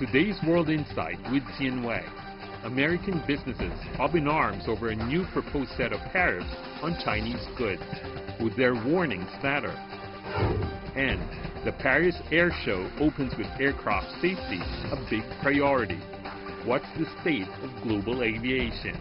Today's World Insight with Xian Wei. American businesses up in arms over a new proposed set of tariffs on Chinese goods. Would their warnings matter? And the Paris Air Show opens with aircraft safety a big priority. What's the state of global aviation?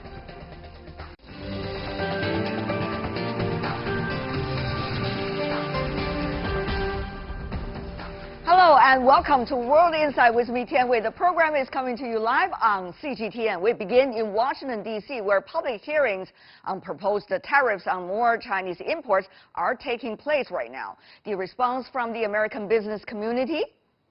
Hello and welcome to World Insight with me, Tian Wei. The program is coming to you live on CGTN. We begin in Washington, D.C., where public hearings on proposed tariffs on more Chinese imports are taking place right now. The response from the American business community?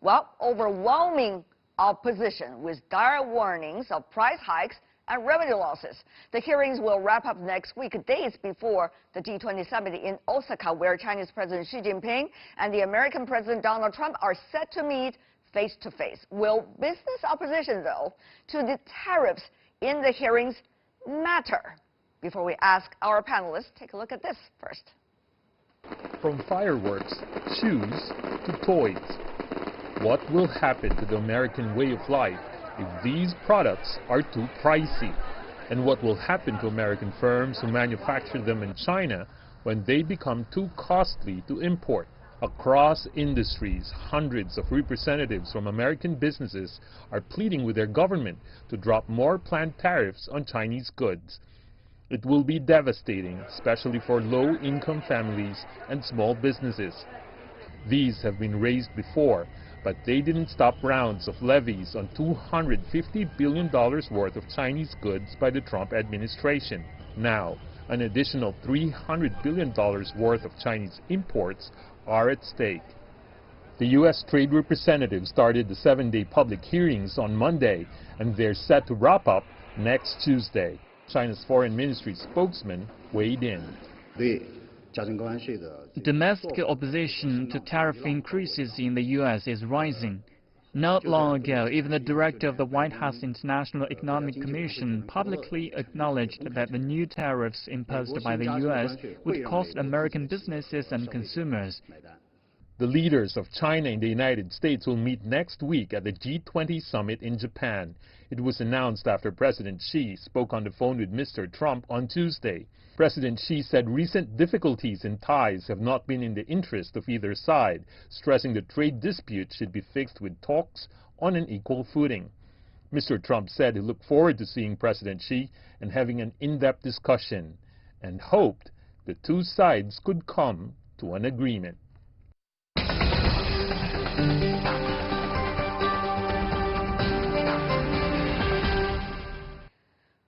Well, overwhelming opposition with dire warnings of price hikes and revenue losses. The hearings will wrap up next week, days before the G20 summit in Osaka, where Chinese President Xi Jinping and the American President Donald Trump are set to meet face-to-face. Will business opposition, though, to the tariffs in the hearings matter? Before we ask our panelists, take a look at this first. From fireworks, shoes, to toys. What will happen to the American way of life if these products are too pricey? And what will happen to American firms who manufacture them in China when they become too costly to import? Across industries, hundreds of representatives from American businesses are pleading with their government to drop more planned tariffs on Chinese goods. It will be devastating, especially for low-income families and small businesses. These have been raised before, but they didn't stop rounds of levies on $250 billion worth of Chinese goods by the Trump administration. Now, an additional $300 billion worth of Chinese imports are at stake. The U.S. Trade Representatives started the 7-day public hearings on Monday, and they're set to wrap up next Tuesday. China's Foreign Ministry spokesman weighed in. Domestic opposition to tariff increases in the U.S. is rising. Not long ago, even the director of the White House International Economic Commission publicly acknowledged that the new tariffs imposed by the U.S. would cost American businesses and consumers. The leaders of China and the United States will meet next week at the G20 summit in Japan. It was announced after President Xi spoke on the phone with Mr. Trump on Tuesday. President Xi said recent difficulties in ties have not been in the interest of either side, stressing the trade dispute should be fixed with talks on an equal footing. Mr. Trump said he looked forward to seeing President Xi and having an in-depth discussion, and hoped the two sides could come to an agreement.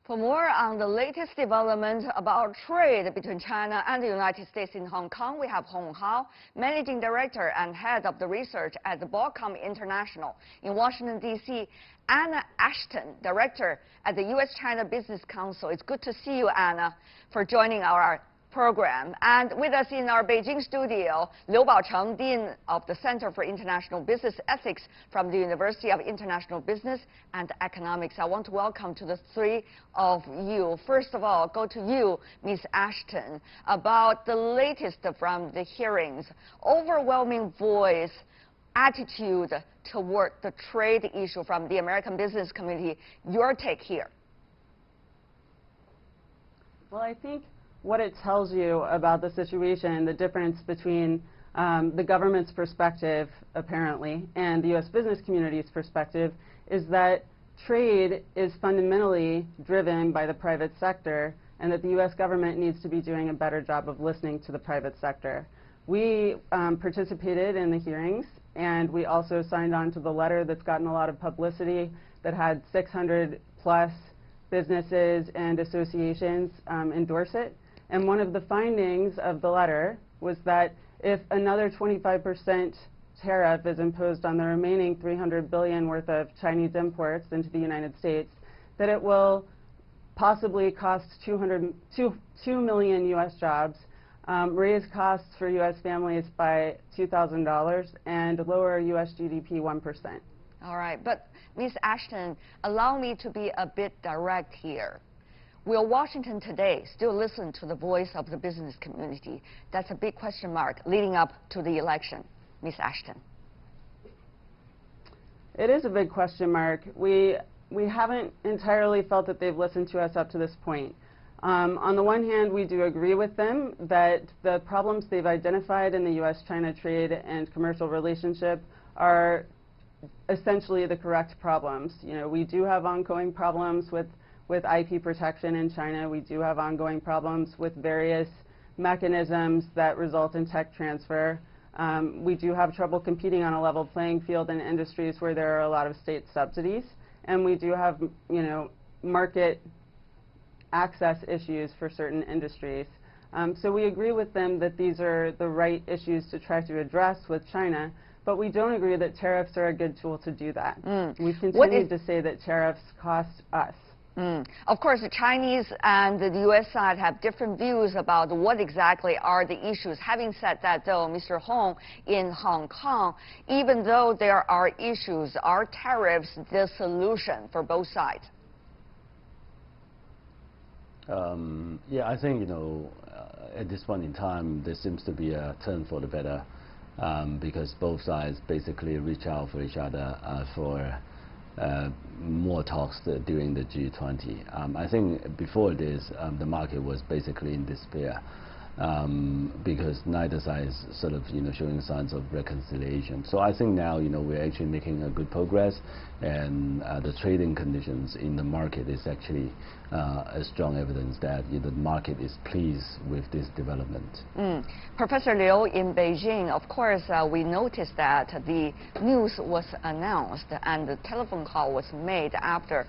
For more on the latest development about trade between China and the United States in Hong Kong, we have Hong Hao, Managing Director and Head of the Research at the Broadcom International. In Washington, D.C., Anna Ashton, Director at the U.S.-China Business Council. It's good to see you, Anna, for joining our program. And with us in our Beijing studio, Liu Baocheng, Dean of the Center for International Business Ethics from the University of International Business and Economics. I want to welcome to the three of you. First of all, go to you, Ms. Ashton, about the latest from the hearings. Overwhelming voice, attitude toward the trade issue from the American business community. Your take here. Well, I think what it tells you about the situation, the difference between the government's perspective, apparently, and the U.S. business community's perspective, is that trade is fundamentally driven by the private sector, and that the U.S. government needs to be doing a better job of listening to the private sector. We participated in the hearings, and we also signed on to the letter that's gotten a lot of publicity that had 600 plus businesses and associations endorse it. And one of the findings of the letter was that if another 25% tariff is imposed on the remaining $300 billion worth of Chinese imports into the United States, that it will possibly cost 2 million U.S. jobs, raise costs for U.S. families by $2,000, and lower U.S. GDP 1%. All right, but Ms. Ashton, allow me to be a bit direct here. Will Washington today still listen to the voice of the business community? That's a big question mark leading up to the election. Ms. Ashton. It is a big question mark. We haven't entirely felt that they've listened to us up to this point. On the one hand, we do agree with them that the problems they've identified in the U.S.-China trade and commercial relationship are essentially the correct problems. You know, we do have ongoing problems with IP protection in China. We do have ongoing problems with various mechanisms that result in tech transfer. We do have trouble competing on a level playing field in industries where there are a lot of state subsidies. And we do have, you know, market access issues for certain industries. So we agree with them that these are the right issues to try to address with China, but we don't agree that tariffs are a good tool to do that. We've continued to say that tariffs cost us. Of course, the Chinese and the U.S. side have different views about what exactly are the issues. Having said that, though, Mr. Hong, in Hong Kong, even though there are issues, are tariffs the solution for both sides? Yeah, I think, you know, at this point in time, there seems to be a turn for the better because both sides basically reach out for each other for more talks during the G20. I think before this, the market was basically in despair because neither side is sort of, you know, showing signs of reconciliation. So I think now, you know, we're actually making a good progress, and the trading conditions in the market is actually a strong evidence that, you know, the market is pleased with this development. Professor Liu, in Beijing, of course, we noticed that the news was announced and the telephone call was made after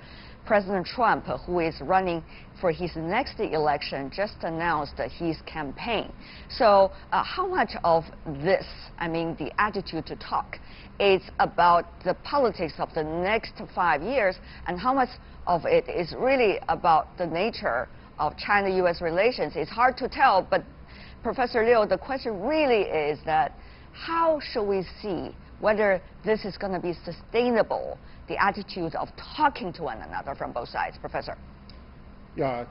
President Trump, who is running for his next election, just announced his campaign. So how much of this, I mean, the attitude to talk, is about the politics of the next 5 years, and how much of it is really about the nature of China-U.S. relations? It's hard to tell, but Professor Liu, the question really is that how should we see whether this is going to be sustainable, the attitude of talking to one another from both sides, Professor? Yeah,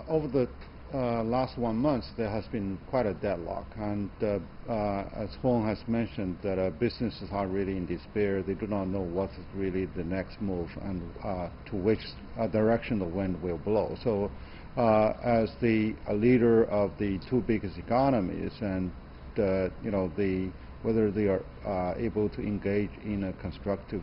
over the last 1 month, there has been quite a deadlock, and as Hong has mentioned, that businesses are really in despair. They do not know what is really the next move and to which direction the wind will blow. So, as the leader of the two biggest economies, and you know, whether they are able to engage in a constructive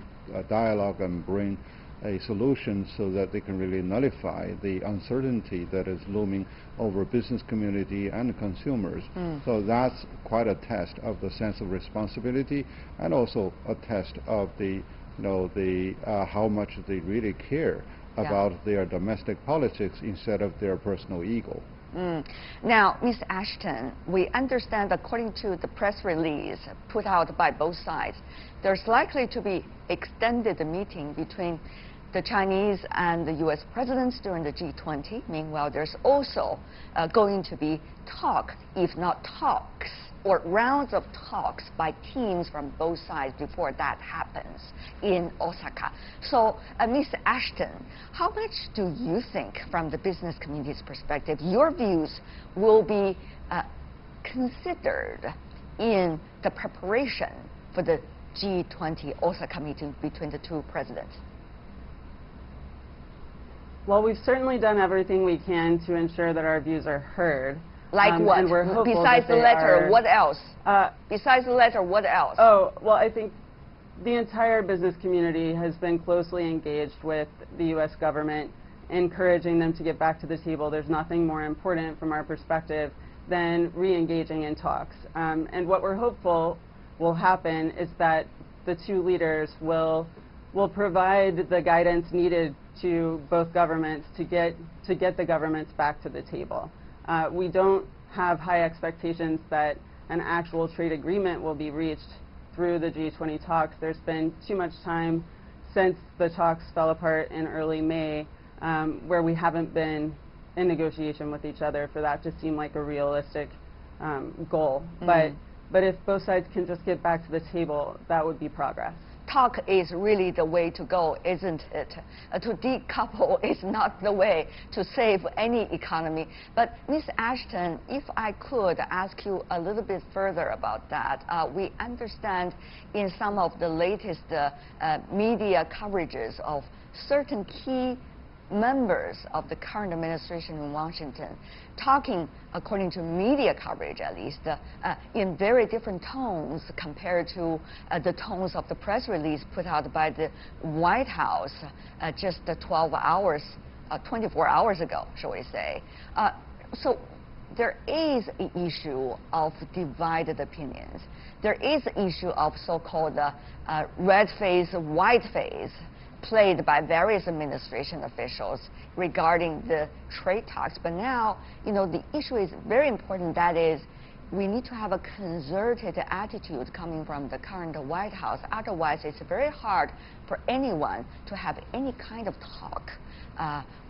dialogue and bring a solution so that they can really nullify the uncertainty that is looming over business community and consumers. So that's quite a test of the sense of responsibility, and also a test of the, you know, how much they really care about their domestic politics instead of their personal ego. Now, Ms. Ashton, we understand, according to the press release put out by both sides, there's likely to be extended meeting between the Chinese and the U.S. presidents during the G20. Meanwhile, there's also going to be talk, if not talks, or rounds of talks by teams from both sides before that happens in Osaka. So, Ms. Ashton, how much do you think, from the business community's perspective, your views will be considered in the preparation for the G20 Osaka meeting between the two presidents? Well, we've certainly done everything we can to ensure that our views are heard. Like what? And we're hopeful besides that the letter, are, what else? Besides the letter, what else? Oh, well, I think the entire business community has been closely engaged with the U.S. government, encouraging them to get back to the table. There's nothing more important from our perspective than re-engaging in talks. And what we're hopeful will happen is that the two leaders will provide the guidance needed to both governments to get the governments back to the table. We don't have high expectations that an actual trade agreement will be reached through the G20 talks. There's been too much time since the talks fell apart in early May where we haven't been in negotiation with each other for that to seem like a realistic goal. But if both sides can just get back to the table, that would be progress. talk is really the way to go, isn't it? To decouple is not the way to save any economy. But Ms. Ashton, if I could ask you a little bit further about that. We understand in some of the latest media coverages of certain key members of the current administration in Washington talking, according to media coverage at least, in very different tones compared to the tones of the press release put out by the White House just 12 hours, 24 hours ago, shall we say. So there is an issue of divided opinions. There is an issue of so-called red face, white face, played by various administration officials regarding the trade talks. But now, you know, the issue is very important. That is, we need to have a concerted attitude coming from the current White House. Otherwise, it's very hard for anyone to have any kind of talk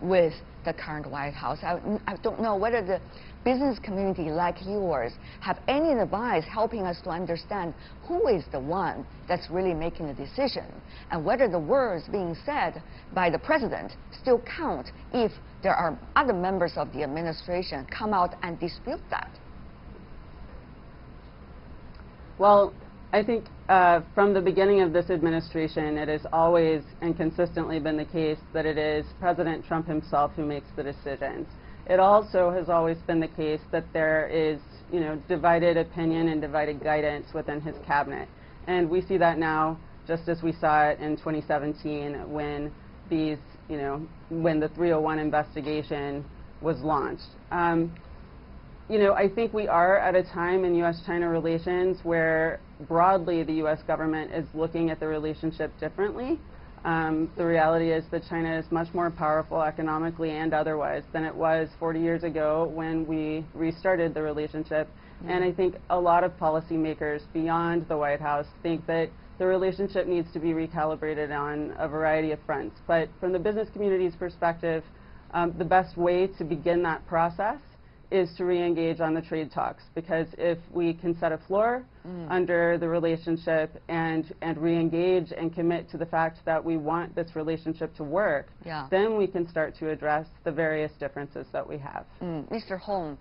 with the current White House. I don't know whether the business community like yours have any advice helping us to understand who is the one that's really making the decision, and whether the words being said by the president still count if there are other members of the administration come out and dispute that. Well, I think from the beginning of this administration, it has always and consistently been the case that it is President Trump himself who makes the decisions. It also has always been the case that there is, you know, divided opinion and divided guidance within his cabinet. And we see that now, just as we saw it in 2017 when these, you know, when the 301 investigation was launched. You know, I think we are at a time in U.S.-China relations where broadly the U.S. government is looking at the relationship differently. The reality is that China is much more powerful economically and otherwise than it was 40 years ago when we restarted the relationship. And I think a lot of policymakers beyond the White House think that the relationship needs to be recalibrated on a variety of fronts. But from the business community's perspective, the best way to begin that process is to re-engage on the trade talks, because if we can set a floor under the relationship and re-engage and commit to the fact that we want this relationship to work, then we can start to address the various differences that we have. Mr. Hong,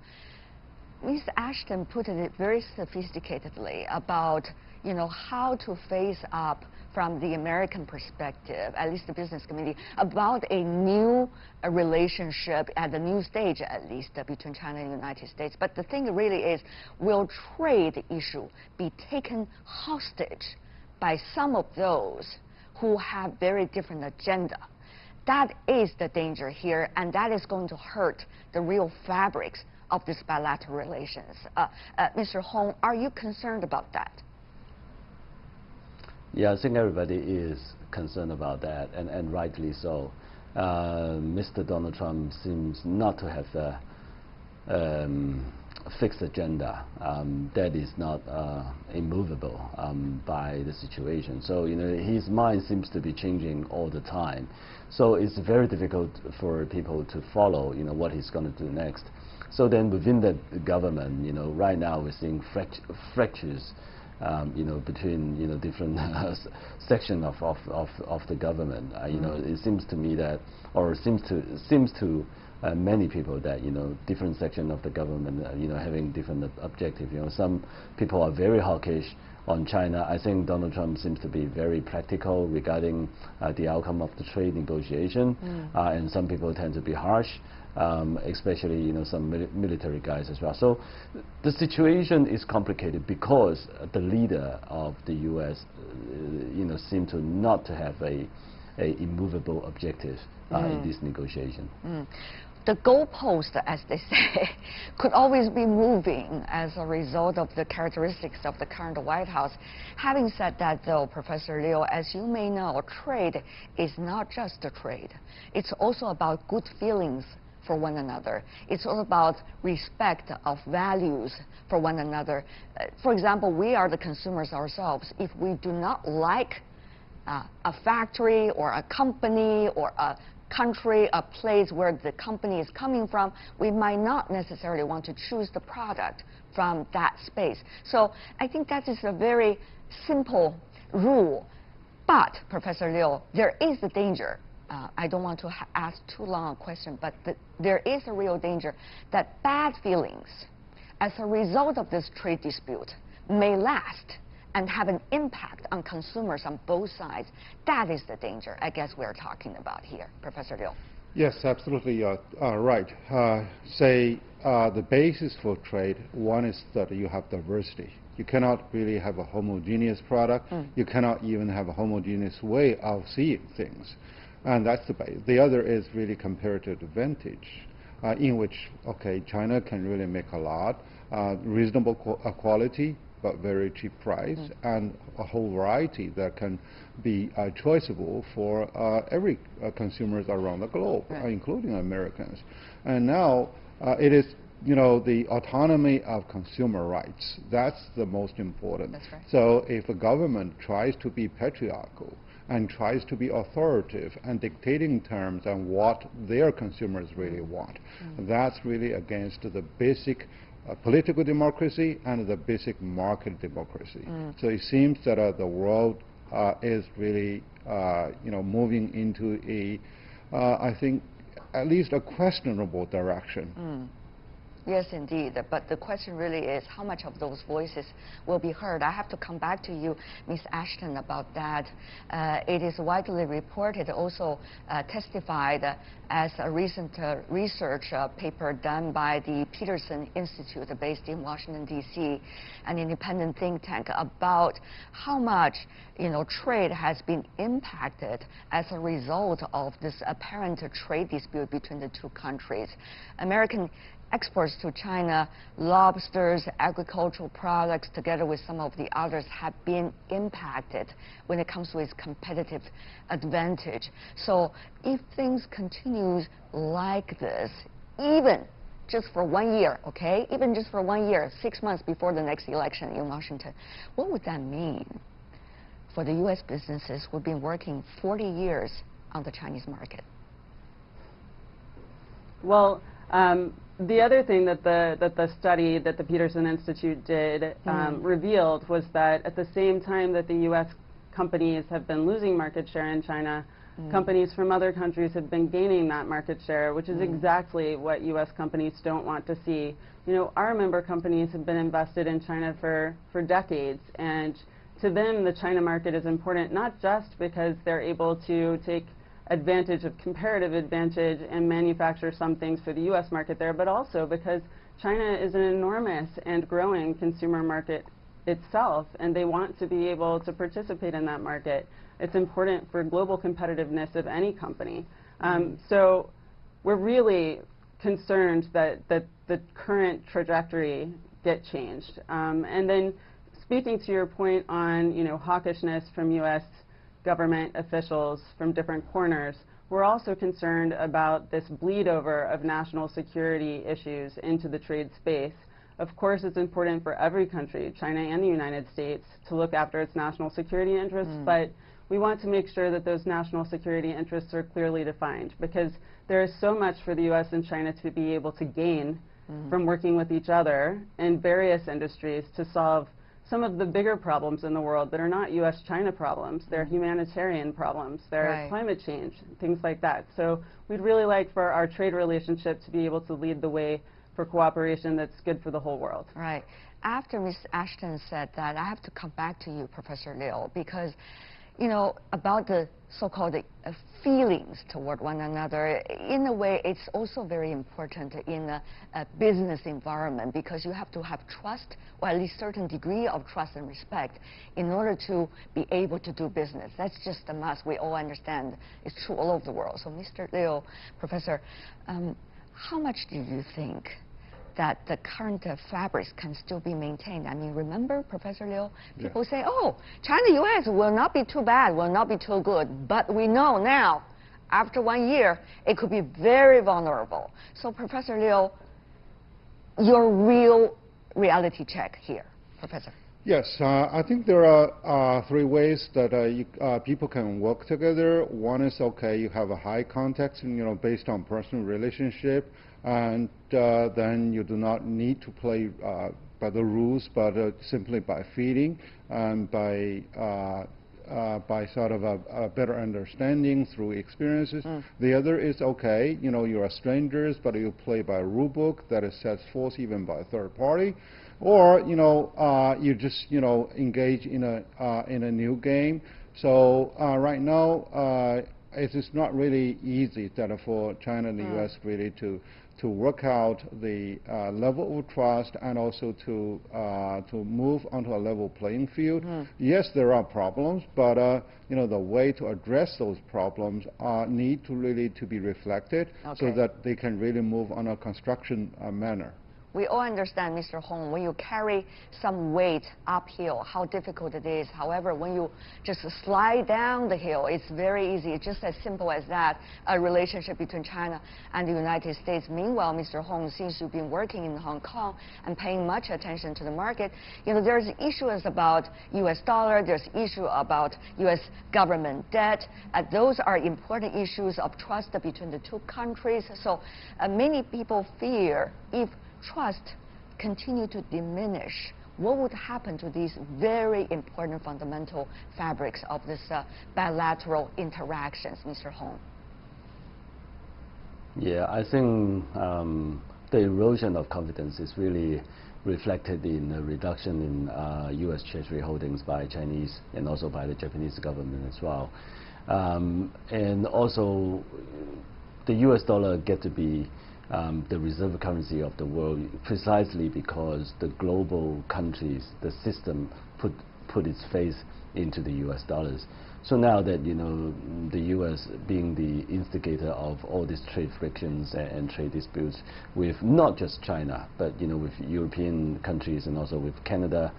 Ms. Ashton put it very sophisticatedly about, you know, how to face up from the American perspective, at least the business community, about a new relationship at the new stage, at least, between China and the United States. But the thing really is, will trade issue be taken hostage by some of those who have very different agenda? That is the danger here, and that is going to hurt the real fabrics of this bilateral relations. Mr. Hong, are you concerned about that? Yeah, I think everybody is concerned about that, and rightly so. Mr. Donald Trump seems not to have a fixed agenda that is not immovable by the situation. So, you know, his mind seems to be changing all the time. So it's very difficult for people to follow, you know, what he's going to do next. So then within the government, you know, right now we're seeing fractures, you know, between, you know, different sections of the government. You know, it seems to me that, or seems to many people that, you know, different sections of the government, you know, having different objectives. You know, some people are very hawkish on China. I think Donald Trump seems to be very practical regarding the outcome of the trade negotiation, and some people tend to be harsh. Especially, you know, some military guys as well. So the situation is complicated because the leader of the U.S., you know, seem to not to have a immovable objective in this negotiation. The goalpost, as they say, could always be moving as a result of the characteristics of the current White House. Having said that, though, Professor Liu, as you may know, trade is not just a trade. It's also about good feelings for one another. It's all about respect of values for one another. For example, we are the consumers ourselves. If we do not like a factory or a company or a country, a place where the company is coming from, we might not necessarily want to choose the product from that space. So I think that is a very simple rule. But, Professor Liu, there is a danger. I don't want to ask too long a question, but there is a real danger that bad feelings as a result of this trade dispute may last and have an impact on consumers on both sides. That is the danger, I guess, we're talking about here. Professor Liu. Yes, absolutely right. The basis for trade, one is that you have diversity. You cannot really have a homogeneous product. You cannot even have a homogeneous way of seeing things. And that's the base. The other is really comparative advantage, in which, okay, China can really make a lot, reasonable quality, but very cheap price, and a whole variety that can be choiceable for every consumers around the globe, including Americans. And now it is, the autonomy of consumer rights. That's the most important. That's right. So if a government tries to be patriarchal and tries to be authoritative and dictating terms on what their consumers really want, that's really against the basic political democracy and the basic market democracy. So it seems that the world is really, moving into I think, at least a questionable direction. Yes, indeed. But the question really is how much of those voices will be heard. I have to come back to you, Ms. Ashton, about that. It is widely reported, also testified as a recent research paper done by the Peterson Institute based in Washington, D.C., an independent think tank, about how much trade has been impacted as a result of this apparent trade dispute between the two countries. American exports to China, lobsters, agricultural products, together with some of the others, have been impacted when it comes to its competitive advantage. So if things continue like this, even just for 1 year, okay, even just for 1 year, 6 months before the next election in Washington, what would that mean for the U.S. businesses who've been working 40 years on the Chinese market? Well, the other thing that the study that the Peterson Institute did revealed was that at the same time that the U.S. companies have been losing market share in China, companies from other countries have been gaining that market share, which is exactly what U.S. companies don't want to see. Our member companies have been invested in China for decades, and to them the China market is important not just because they're able to take advantage of comparative advantage and manufacture some things for the U.S. market there, but also because China is an enormous and growing consumer market itself, and they want to be able to participate in that market. It's important for global competitiveness of any company. So we're really concerned that the current trajectory get changed. And then speaking to your point on hawkishness from U.S. government officials from different corners, we're also concerned about this bleed over of national security issues into the trade space. Of course, it's important for every country, China and the United States, to look after its national security interests, but we want to make sure that those national security interests are clearly defined, because there is so much for the U.S. and China to be able to gain from working with each other in various industries to solve some of the bigger problems in the world that are not U.S.-China problems. They're humanitarian problems. They're climate change, things like that. So we'd really like for our trade relationship to be able to lead the way for cooperation that's good for the whole world. Right. After Ms. Ashton said that, I have to come back to you, Professor Liu, because about the so-called feelings toward one another, in a way, it's also very important in a business environment, because you have to have trust, or at least certain degree of trust and respect, in order to be able to do business. That's just a must. We all understand it's true all over the world. So, Mr. Liu, Professor, how much do you think that the current fabrics can still be maintained? I mean, remember, Professor Liu, people say, oh, China-U.S. will not be too bad, will not be too good. But we know now, after 1 year, it could be very vulnerable. So, Professor Liu, your real reality check here, Professor. Yes, I think there are 3 ways that people can work together. One is, okay, you have a high context, based on personal relationship, and then you do not need to play by the rules, but simply by feeding and by by sort of a better understanding through experiences. The other is, okay, you know, you are strangers, but you play by a rule book that is set forth even by a third party. Or, you know, you just, you know, engage in a new game. So right now, it is not really easy that for China and the U.S. really to work out the level of trust and also to move onto a level playing field. Yes, there are problems, but you know, the way to address those problems need to really to be reflected so that they can really move on a construction manner. We all understand, Mr. Hong, when you carry some weight uphill, how difficult it is. However, when you just slide down the hill, it's very easy. It's just as simple as that, a relationship between China and the United States. Meanwhile, Mr. Hong, since you've been working in Hong Kong and paying much attention to the market, you know, there's issues about U.S. dollar, there's issue about U.S. government debt. Those are important issues of trust between the two countries. So many people fear if trust continue to diminish, what would happen to these very important fundamental fabrics of this bilateral interactions, Mr. Hong? Yeah, I think the erosion of confidence is really reflected in a reduction in U.S. Treasury holdings by Chinese and also by the Japanese government as well. And also, the U.S. dollar get to be the reserve currency of the world precisely because the global countries, the system put its faith into the U.S. dollars. So now that, you know, the U.S. being the instigator of all these trade frictions and trade disputes with not just China, but, you know, with European countries and also with Canada,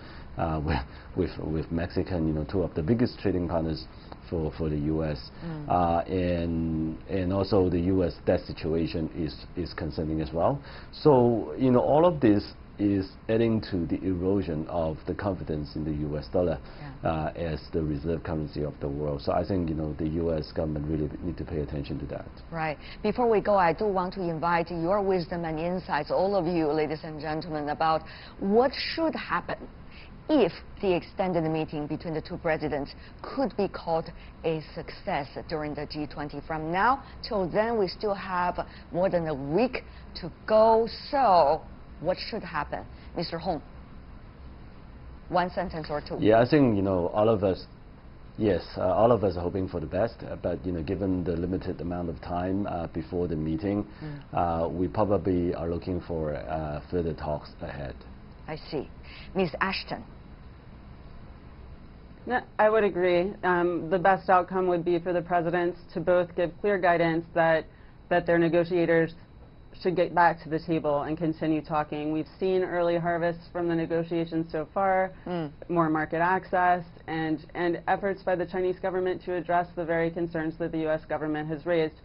with Mexican, you know, two of the biggest trading partners for the U.S. And also the U.S. debt situation is concerning as well. So, you know, all of this is adding to the erosion of the confidence in the U.S. dollar as the reserve currency of the world. So I think, you know, the U.S. government really need to pay attention to that. Right. Before we go, I do want to invite your wisdom and insights, all of you, ladies and gentlemen, about what should happen if the extended meeting between the two presidents could be called a success during the G20. From now till then, we still have more than a week to go. So what should happen? Mr. Hong, one sentence or two. Yeah, I think, you know, all of us, yes, all of us are hoping for the best, but, you know, given the limited amount of time before the meeting, we probably are looking for further talks ahead. I see. Ms. Ashton. No, I would agree. The best outcome would be for the presidents to both give clear guidance that their negotiators should get back to the table and continue talking. We've seen early harvests from the negotiations so far, more market access, and efforts by the Chinese government to address the very concerns that the U.S. government has raised.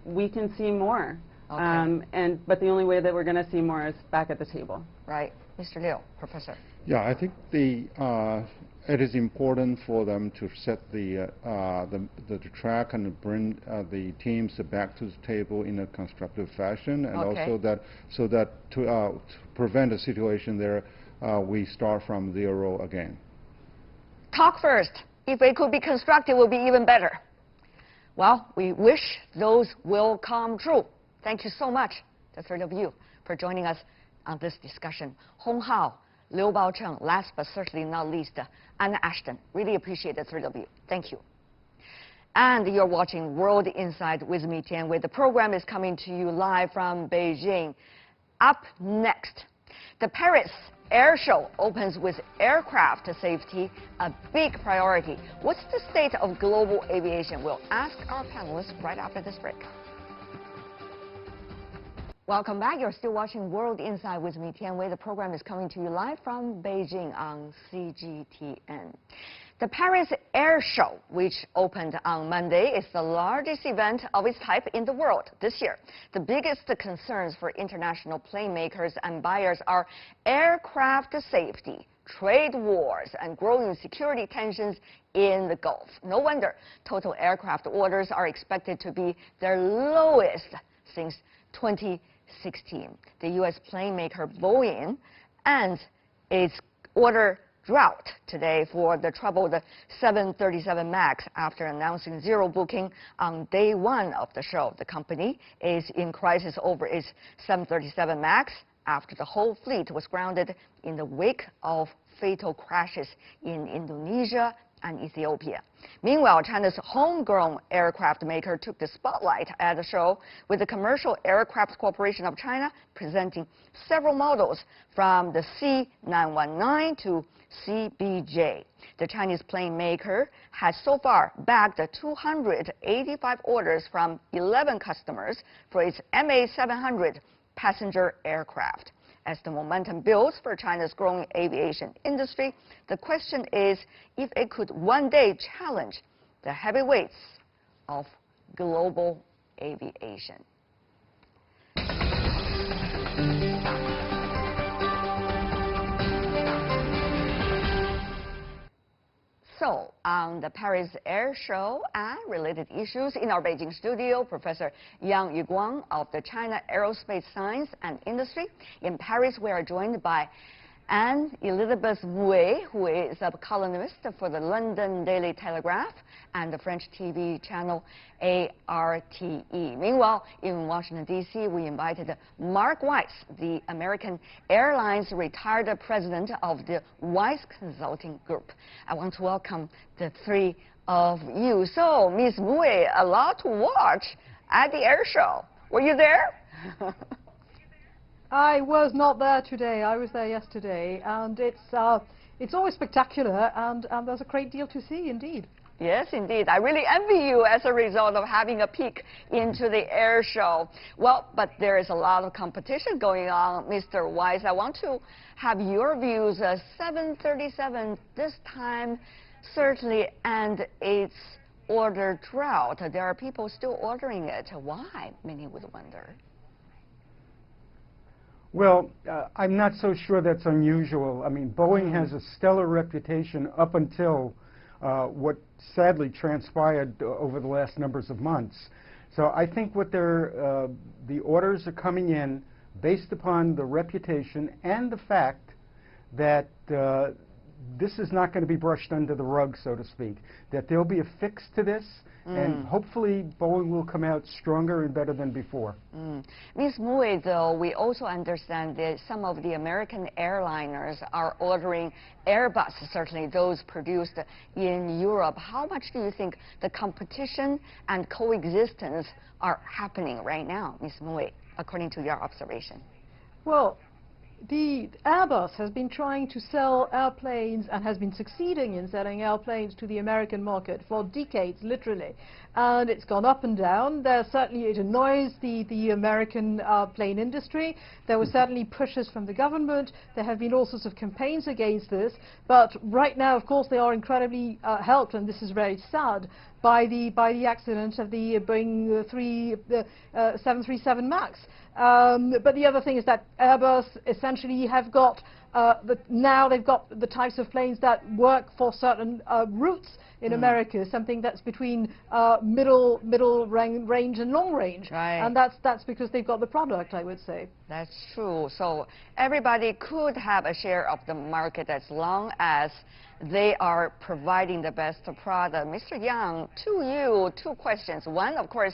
We can see more, but the only way that we're going to see more is back at the table. Right. Mr. Liu, Professor. Yeah, I think it is important for them to set the track and bring the teams back to the table in a constructive fashion, and also that to prevent a situation there we start from zero again. Talk first. If it could be constructive, it would be even better. Well, we wish those will come true. Thank you so much, the three of you, for joining us on this discussion. Hong Hao, Liu Baocheng, last but certainly not least, Anna Ashton. Really appreciate the three of you. Thank you. And you're watching World Insight with me, Tian Wei. The program is coming to you live from Beijing. Up next, the Paris Air Show opens with aircraft safety, a big priority. What's the state of global aviation? We'll ask our panelists right after this break. Welcome back. You're still watching World Insight with me, Tian Wei. The program is coming to you live from Beijing on CGTN. The Paris Air Show, which opened on Monday, is the largest event of its type in the world this year. The biggest concerns for international plane makers and buyers are aircraft safety, trade wars, and growing security tensions in the Gulf. No wonder total aircraft orders are expected to be their lowest since 2016. The U.S. plane maker Boeing and its order drought today for the troubled 737 MAX after announcing zero booking on day one of the show. The company is in crisis over its 737 MAX after the whole fleet was grounded in the wake of fatal crashes in Indonesia and Ethiopia. Meanwhile, China's homegrown aircraft maker took the spotlight at the show, with the Commercial Aircraft Corporation of China presenting several models from the C919 to CBJ. The Chinese plane maker has so far bagged 285 orders from 11 customers for its MA700 passenger aircraft. As the momentum builds for China's growing aviation industry, the question is if it could one day challenge the heavyweights of global aviation. So, on the Paris Air Show and related issues, in our Beijing studio, Professor Yang Yuguang of the China Aerospace Science and Industry. In Paris, we are joined by Anne-Elizabeth Mouet, who is a columnist for the London Daily Telegraph and the French TV channel ARTE. Meanwhile, in Washington, D.C., we invited Mark Weiss, the American Airlines retired president of the Weiss Consulting Group. I want to welcome the three of you. So, Ms. Mouet, a lot to watch at the air show. Were you there? I was not there today. I was there yesterday, and it's always spectacular, and there's a great deal to see, indeed. Yes, indeed. I really envy you as a result of having a peek into the air show. Well, but there is a lot of competition going on, Mr. Weiss. I want to have your views. 737 this time, certainly, and its order drought. There are people still ordering it. Why? Many would wonder. Well, I'm not so sure that's unusual. I mean, Boeing has a stellar reputation up until what sadly transpired over the last numbers of months. So I think what the orders are coming in based upon the reputation and the fact that this is not going to be brushed under the rug, so to speak, that there'll be a fix to this, and hopefully Boeing will come out stronger and better than before. Ms. Mouet, though, we also understand that some of the American airliners are ordering Airbus, certainly those produced in Europe. How much do you think the competition and coexistence are happening right now, Ms. Mouet, according to your observation? Well, the Airbus has been trying to sell airplanes and has been succeeding in selling airplanes to the American market for decades, literally. And it's gone up and down. It annoys the American plane industry. There were certainly pushes from the government. There have been all sorts of campaigns against this. But right now, of course, they are incredibly helped, and this is very sad, by the accident of the Boeing 737 MAX. But the other thing is that Airbus essentially have got now they've got the types of planes that work for certain routes in America, something that's between middle range and long range, right. And that's because they've got the product, I would say. That's true. So everybody could have a share of the market as long as they are providing the best product. Mr. Yang, to you, two questions. One, of course,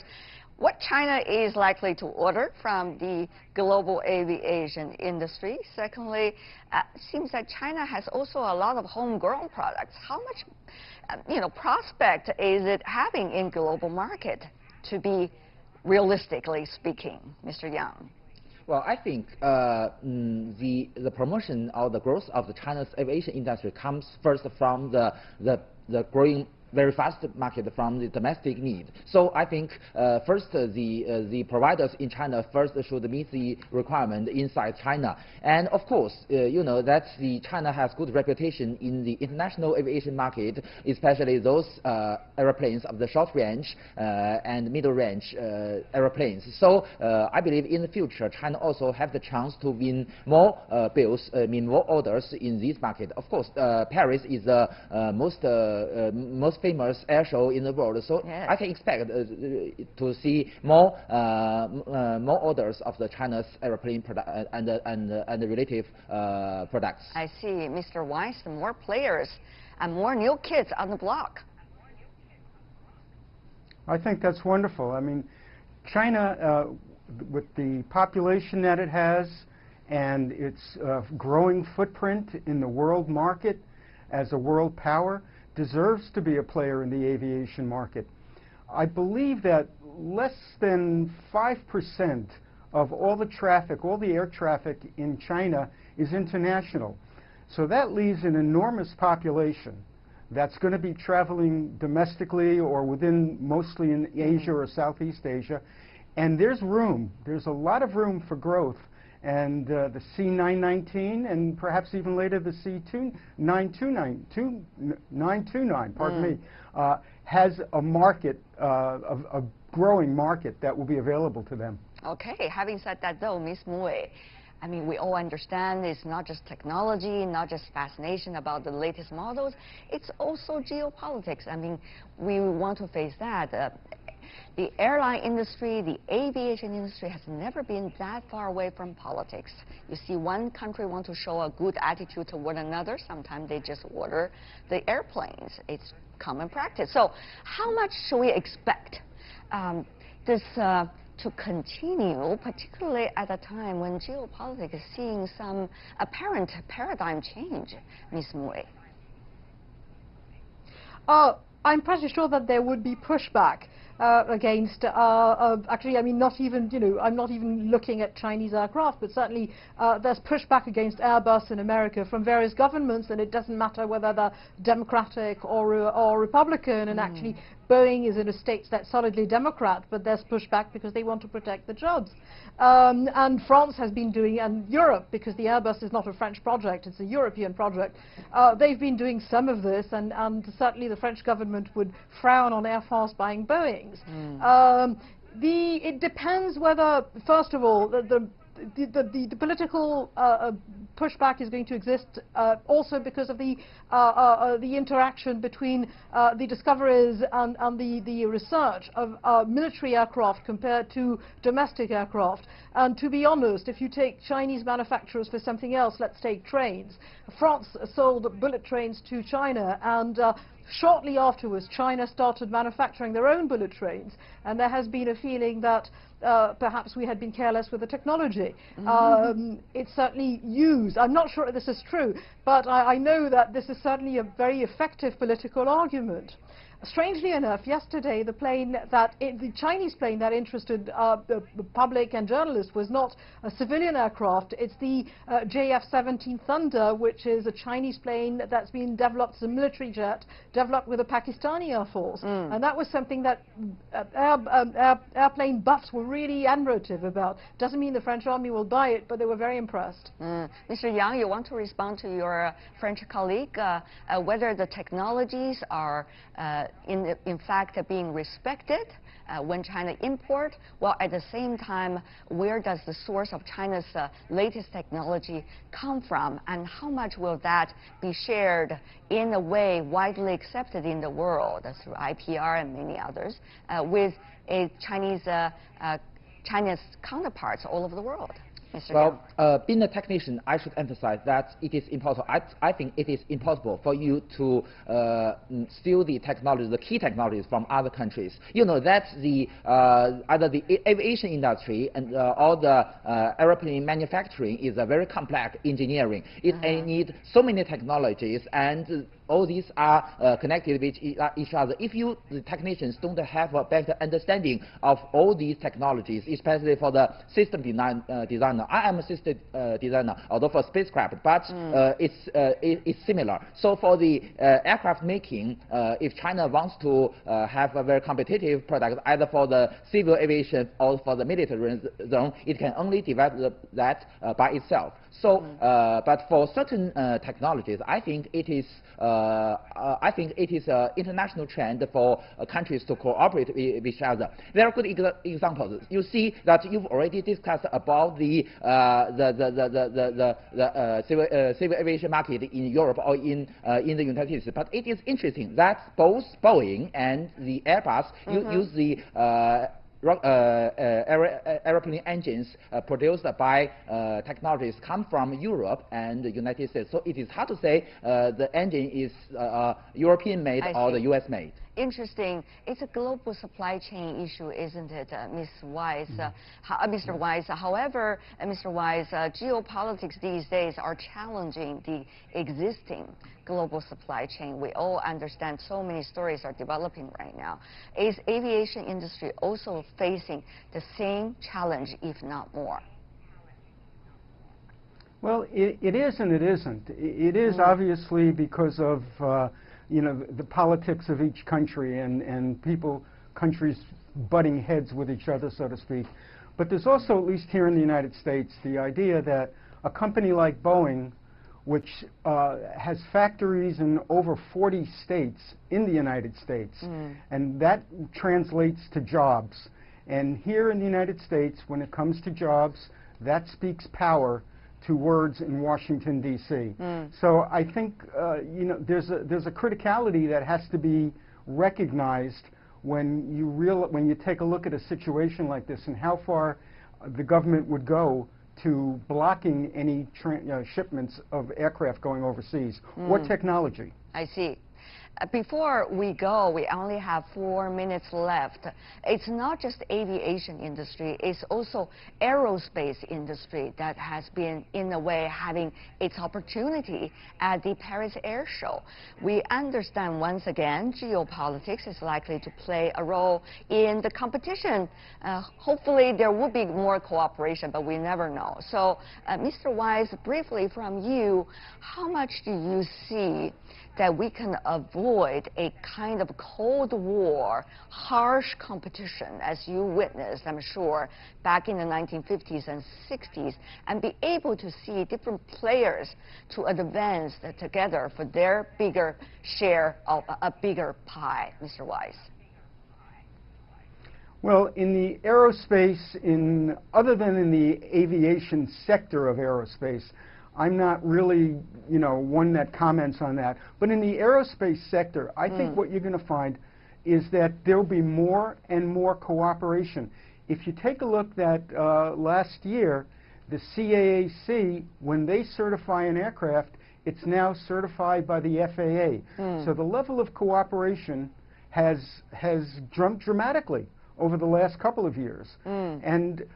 what China is likely to order from the global aviation industry. Secondly, it seems that China has also a lot of homegrown products. How much, prospect is it having in global market, to be realistically speaking, Mr. Yang? Well, I think the promotion or the growth of the China's aviation industry comes first from the growing very fast market from the domestic need. So I think first the providers in China first should meet the requirement inside China. And of course, that China has good reputation in the international aviation market, especially those airplanes of the short range and middle range airplanes. So I believe in the future, China also have the chance to win more more orders in this market. Of course, Paris is the most most famous air show in the world. So yes. I can expect to see more orders of the China's airplane product and related products. I see, Mr. Weiss, more players and more new kids on the block. I think that's wonderful. I mean, China, with the population that it has and its growing footprint in the world market as a world power, deserves to be a player in the aviation market. I believe that less than 5% of all the traffic, all the air traffic in China is international. So that leaves an enormous population that's going to be traveling domestically or within, mostly in Asia or Southeast Asia. And there's room. There's a lot of room for growth. And the C919 and perhaps even later the C929, pardon me, has a market, a growing market that will be available to them. Okay, having said that though, Ms. Mui, I mean, we all understand it's not just technology, not just fascination about the latest models, it's also geopolitics. I mean, we want to face that. The airline industry, the aviation industry has never been that far away from politics. You see one country want to show a good attitude toward another, sometimes they just order the airplanes. It's common practice. So how much should we expect this to continue, particularly at a time when geopolitics is seeing some apparent paradigm change, Ms. Mui? I'm pretty sure that there would be pushback against, actually, I mean, not even, you know, I'm not even looking at Chinese aircraft, but certainly there's pushback against Airbus in America from various governments, and it doesn't matter whether they're Democratic or Republican, and actually Boeing is in a state that's solidly Democrat, but there's pushback because they want to protect the jobs. And France has been doing, and Europe, because the Airbus is not a French project, it's a European project, they've been doing some of this, and certainly the French government would frown on Air France buying Boeings. It depends whether, first of all, the political pushback is going to exist also because of the interaction between the discoveries and the research of military aircraft compared to domestic aircraft. And to be honest, if you take Chinese manufacturers for something else, let's take trains. France sold bullet trains to China, and shortly afterwards, China started manufacturing their own bullet trains, and there has been a feeling that perhaps we had been careless with the technology. It's certainly used. I'm not sure this is true, but I know that this is certainly a very effective political argument. Strangely enough, yesterday the Chinese plane that interested the public and journalists was not a civilian aircraft. It's the JF-17 Thunder, which is a Chinese plane that's been developed as a military jet, developed with the Pakistani Air Force. And that was something that airplane buffs were really admirative about. Doesn't mean the French army will buy it, but they were very impressed. Mr. Yang, you want to respond to your French colleague, whether the technologies are in fact being respected when China import, while at the same time, where does the source of China's latest technology come from, and how much will that be shared in a way widely accepted in the world through IPR and many others with Chinese counterparts all over the world? Well, being a technician, I should emphasize that it is impossible. I think it is impossible for you to steal the technology, the key technologies from other countries. You know that either the aviation industry and or the airplane manufacturing is a very complex engineering. It needs so many technologies, and all these are connected with each other. If the technicians don't have a better understanding of all these technologies, especially for the system designer. I am a system designer, although for spacecraft, but it's similar. So for the aircraft making, if China wants to have a very competitive product, either for the civil aviation or for the military zone, it can only develop that by itself. So, but for certain technologies, I think it is I think it is an international trend for countries to cooperate with each other. There are good examples. You see that you've already discussed about the civil aviation market in Europe or in the United States. But it is interesting that both Boeing and the Airbus use the aeroplane engines produced by technologies come from Europe and the United States. So it is hard to say the engine is European-made or the U.S.-made. Interesting. It's a global supply chain issue, isn't it, Ms. Weiss? Mr. Weiss. However, Mr. Weiss, geopolitics these days are challenging the existing global supply chain. We all understand so many stories are developing right now. Is aviation industry also facing the same challenge, if not more? Well, it is and it isn't. It is obviously because of you know, the politics of each country and countries butting heads with each other, so to speak. But there's also, at least here in the United States, the idea that a company like Boeing, which has factories in over 40 states in the United States, and that translates to jobs. And here in the United States, when it comes to jobs, that speaks power to words in Washington, D.C. So I think you know, there's a criticality that has to be recognized when you take a look at a situation like this and how far the government would go to blocking any shipments of aircraft going overseas or technology. I see. Before we go, we only have 4 minutes left. It's not just aviation industry, it's also aerospace industry that has been, in a way, having its opportunity at the Paris Air Show. We understand, once again, geopolitics is likely to play a role in the competition. Hopefully, there will be more cooperation, but we never know. So, Mr. Weiss, briefly from you, how much do you see that we can avoid a kind of Cold War, harsh competition, as you witnessed, I'm sure, back in the 1950s and 60s, and be able to see different players to advance together for their bigger share of a bigger pie, Mr. Weiss? Well, in the aerospace, other than in the aviation sector of aerospace, I'm not really, you know, one that comments on that. But in the aerospace sector, I think what you're going to find is that there will be more and more cooperation. If you take a look at last year, the CAAC, when they certify an aircraft, it's now certified by the FAA. So the level of cooperation has jumped dramatically over the last couple of years. And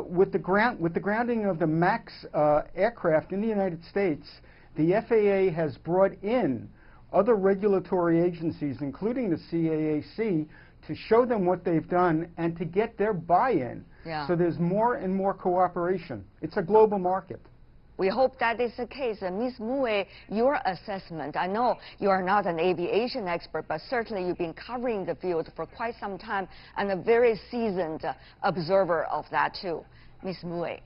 with the grounding of the MAX aircraft in the United States, the FAA has brought in other regulatory agencies, including the CAAC, to show them what they've done and to get their buy-in. So there's more and more cooperation. It's a global market. We hope that is the case. Ms. Mue, your assessment, I know you are not an aviation expert, but certainly you've been covering the field for quite some time and a very seasoned observer of that too. Ms. Mue.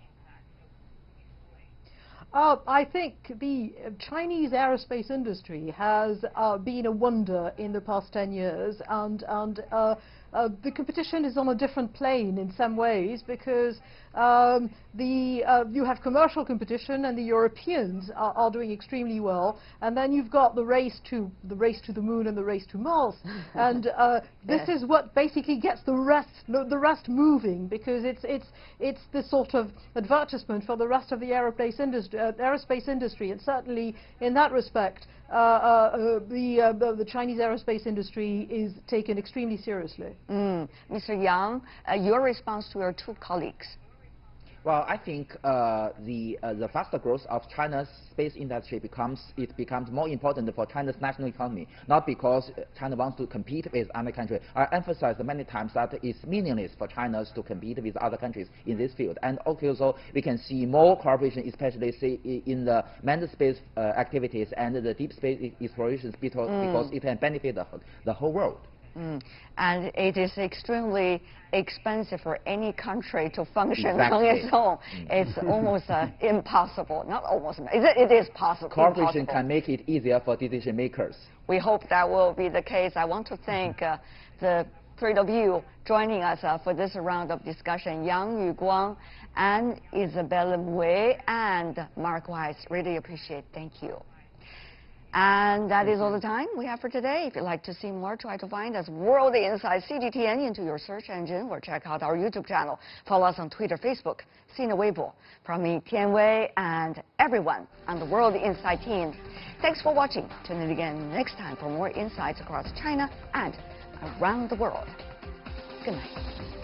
I think the Chinese aerospace industry has been a wonder in the past 10 years, and the competition is on a different plane in some ways, because you have commercial competition, and the Europeans are doing extremely well, and then you've got the race to the moon and the race to Mars, and this is what basically gets the rest moving, because it's the sort of advertisement for the rest of the aerospace industry, and certainly in that respect, the Chinese aerospace industry is taken extremely seriously. Mr. Yang, your response to your two colleagues. Well, I think the faster growth of China's space industry becomes more important for China's national economy, not because China wants to compete with other countries. I emphasized many times that it's meaningless for China to compete with other countries in this field. And also, we can see more cooperation, especially in the manned space activities and the deep space explorations, because it can benefit the whole world. And it is extremely expensive for any country to function on Exactly. its own. It's almost impossible. Not almost. It is possible. Corporation impossible. can make it easier for decision makers. We hope that will be the case. I want to thank the three of you joining us for this round of discussion. Yang Yuguang, and Isabella Wei, and Mark Weiss. Really appreciate. Thank you. And that is all the time we have for today. If you'd like to see more, try to find us World Insight CGTN into your search engine, or check out our YouTube channel. Follow us on Twitter, Facebook, Sina Weibo. From me, Tian Wei, and everyone on the World Insight team. Thanks for watching. Tune in again next time for more insights across China and around the world. Good night.